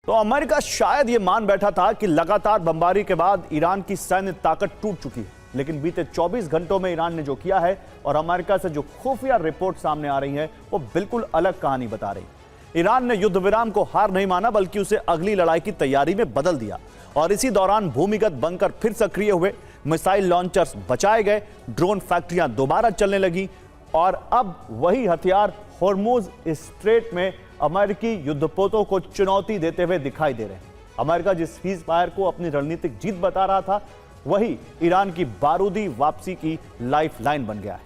तो अमेरिका शायद ये मान बैठा था कि लगातार बमबारी के बाद ईरान की सैन्य ताकत टूट चुकी है, लेकिन बीते 24 घंटों में ईरान ने जो किया है और अमेरिका से जो खुफिया रिपोर्ट सामने आ रही है वो बिल्कुल अलग कहानी बता रही है। ईरान ने युद्ध विराम को हार नहीं माना, बल्कि उसे अगली लड़ाई की तैयारी में बदल दिया और इसी दौरान भूमिगत बंकर फिर सक्रिय हुए, मिसाइल लॉन्चर्स बचाए गए, ड्रोन फैक्ट्रियां दोबारा चलने लगी और अब वही हथियार होर्मुज स्ट्रेट में अमेरिकी युद्धपोतों को चुनौती देते हुए दिखाई दे रहे हैं। अमेरिका जिस सीज फायर को अपनी रणनीतिक जीत बता रहा था, वही ईरान की बारूदी वापसी की लाइफलाइन बन गया है।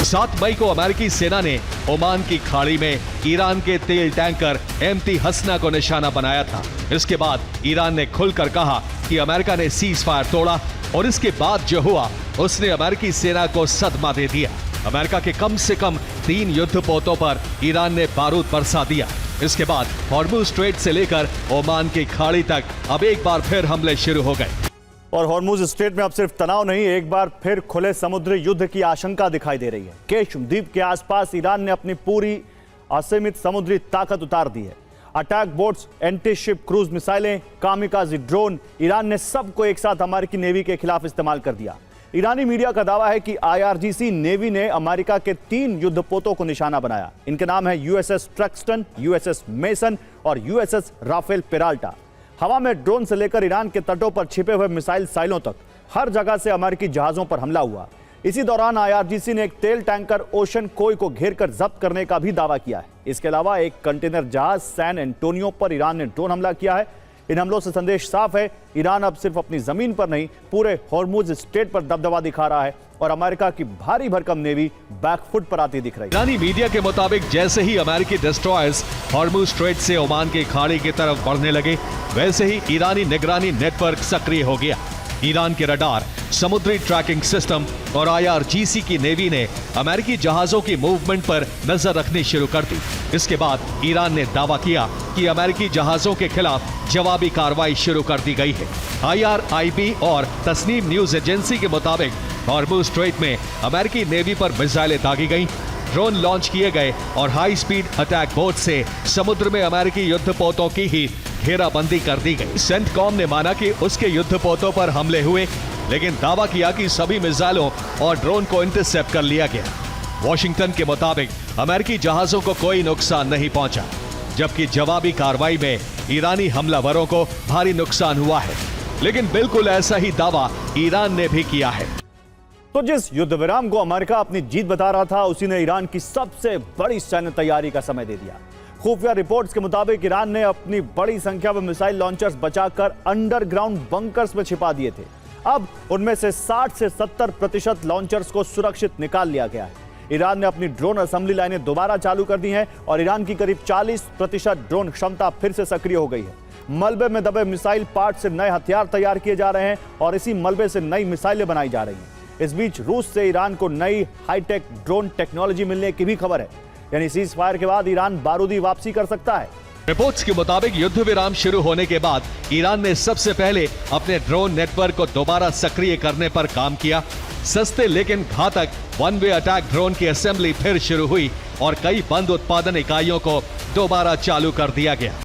7 मई को अमेरिकी सेना ने ओमान की खाड़ी में ईरान के तेल टैंकर एमटी हसना को निशाना बनाया था। इसके बाद ईरान ने खुलकर कहा कि अमेरिका ने सीज फायर तोड़ा और इसके बाद जो हुआ उसने अमेरिकी सेना को सदमा दे दिया। अमेरिका के कम से कम 3 युद्धपोतों पर ईरान ने बारूद बरसा दिया। इसके बाद हॉर्मुज स्ट्रेट से लेकर ओमान की खाड़ी तक अब एक बार फिर हमले शुरू हो गए और हॉर्मुज स्ट्रेट में अब सिर्फ तनाव नहीं, एक बार फिर खुले समुद्री युद्ध की आशंका दिखाई दे रही है। केश द्वीप के आसपास ईरान ने अपनी पूरी असीमित समुद्री ताकत उतार दी है। Attack boats, anti ship cruise मिसाइलें, कामिकाज़ी ड्रोन, ईरान ने सबको एक साथ अमेरिकी नेवी के खिलाफ इस्तेमाल कर दिया। ईरानी मीडिया का दावा है कि IRGC नेवी ने अमेरिका के 3 युद्धपोतों को निशाना बनाया। इनके नाम है USS ट्रैक्सटन, USS मेसन और USS राफेल पेराल्टा। हवा में ड्रोन से लेकर ईरान के तटों पर छिपे हुए मिसाइल साइलों तक हर जगह से अमेरिकी जहाजों पर हमला हुआ। इसी दौरान IRGC ने एक तेल टैंकर ओशन कोई को घेरकर जब्त करने का भी दावा किया है। इसके अलावा एक कंटेनर जहाज सैन एंटोनियो पर ईरान ने ड्रोन हमला किया है। इन हमलों से संदेश साफ है, ईरान अब सिर्फ अपनी जमीन पर नहीं, पूरे हॉर्मुज स्ट्रेट पर दबदबा दिखा रहा है और अमेरिका की भारी भरकम नेवी बैकफुट पर आती दिख रही है। ईरानी मीडिया के मुताबिक जैसे ही अमेरिकी डिस्ट्रॉयर्स हॉर्मुज स्ट्रेट से ओमान की खाड़ी की तरफ बढ़ने लगे, वैसे ही ईरानी निगरानी नेटवर्क सक्रिय हो गया। ईरान के रडार, समुद्री ट्रैकिंग सिस्टम और IRGC की नेवी ने अमेरिकी जहाजों की मूवमेंट पर नजर रखनी शुरू कर दी। इसके बाद ईरान ने दावा किया कि अमेरिकी जहाजों के खिलाफ जवाबी कार्रवाई शुरू कर दी गई है। IRIB और तस्नीम न्यूज एजेंसी के मुताबिक हॉर्मुज स्ट्रेट में अमेरिकी नेवी पर मिसाइलें दागी गईं, ड्रोन लॉन्च किए गए और हाई स्पीड अटैक बोट से समुद्र में अमेरिकी युद्धपोतों की ही घेराबंदी कर दी गई। सेंटकॉम ने माना कि उसके युद्धपोतों पर हमले हुए, लेकिन दावा किया कि सभी मिसाइलों और ड्रोन को इंटरसेप्ट कर लिया गया। वॉशिंगटन के मुताबिक अमेरिकी जहाजों को कोई नुकसान नहीं पहुंचा, जबकि जवाबी कार्रवाई में ईरानी हमलावरों को भारी नुकसान हुआ है। लेकिन बिल्कुल ऐसा ही दावा ईरान ने भी किया है। तो जिस युद्ध विराम को अमेरिका अपनी जीत बता रहा था, उसी ने ईरान की सबसे बड़ी सैन्य तैयारी का समय दे दिया। खुफिया रिपोर्ट्स के मुताबिक ईरान ने अपनी बड़ी संख्या में मिसाइल लॉन्चर्स बचाकर अंडरग्राउंड बंकर्स में छिपा दिए थे। अब उनमें से 60 से 70% लॉन्चर्स को सुरक्षित निकाल लिया गया है। ईरान ने अपनी ड्रोन असेंबली लाइनें दोबारा चालू कर दी हैं और ईरान की करीब 40% ड्रोन क्षमता फिर से सक्रिय हो गई है। मलबे में दबे मिसाइल पार्ट से नए हथियार तैयार किए जा रहे हैं और इसी मलबे से नई मिसाइलें बनाई जा रही हैं। इस बीच रूस से ईरान को नई हाईटेक ड्रोन टेक्नोलॉजी मिलने की भी खबर है, यानी सीज फायर के बाद ईरान बारूदी वापसी कर सकता है। रिपोर्ट्स के मुताबिक युद्ध विराम शुरू होने के बाद ईरान ने सबसे पहले अपने ड्रोन नेटवर्क को दोबारा सक्रिय करने पर काम किया। सस्ते लेकिन घातक वन वे अटैक ड्रोन की असेंबली फिर शुरू हुई और कई बंद उत्पादन इकाइयों को दोबारा चालू कर दिया गया।